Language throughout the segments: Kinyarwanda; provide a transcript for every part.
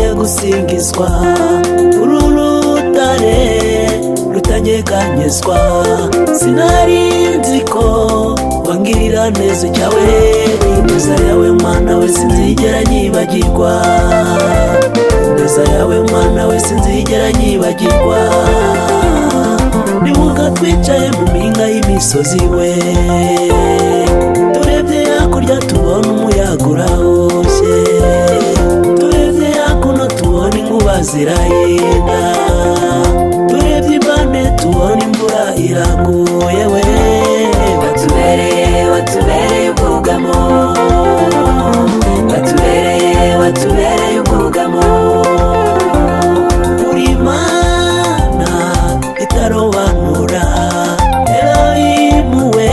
ukwiye gusingizwa, uru rutare rutanyeganyezwa. Sinari nzi ko wangirira neza cyawe, ineza yawe Mana we sinzigera nyibagirwa, ineza yawe Mana we sinzigera nyibagirwa. Nibuka twicaye mu mpinga y'imisozi we, turebye hakurya tubona umuyaga urahoshye, turebye hakuno tubona inkuba zirahinda, turebye impande tubona imvura iraguye we. Watubereye ubwugamo, watubereye ubwugamo. Uri Imana itarobanura, Elohimu we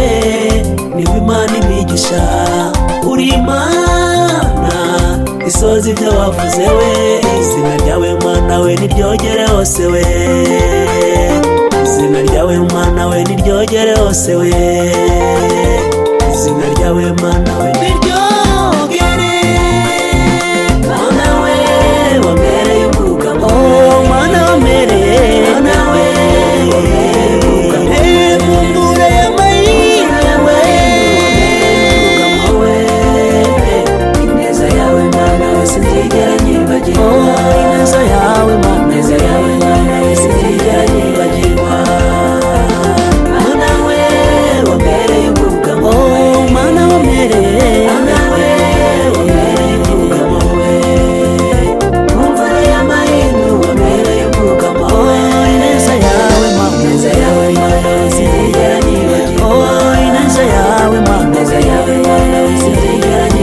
niwe Imana imigisha. Uri Imana isoza ibyo wavuze we, izina ryawe Mana we niryogere hose we, izina ryawe Mana we niryogere hose we, izina ryawe Mana we niryogere. Mana we wambereye ubwugamo, Mana wambereye, Mana we wambereye ubwugamo. Mumbure y'amahirwe we, ubwugamo we. Ineza yawe Mana we sinzigera nyibagirwa, ineza yawe Mana, ineza yawe Mana we sinzigera nyibagirwa. Mana we wambereye ubwugamo, Mana wambereye, Mana we wambereye ubwugamo we. Mumbure y'amahirwe wambereye ubwugamo we. Ineza yawe Mana, ineza yawe Mana we sinzigera nyibagirwa, ineza yawe Mana, ineza yawe Mana we sinzigera nyibagirwa.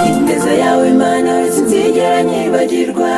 Ineza yawe Mana we sinzigera nyibagirwa.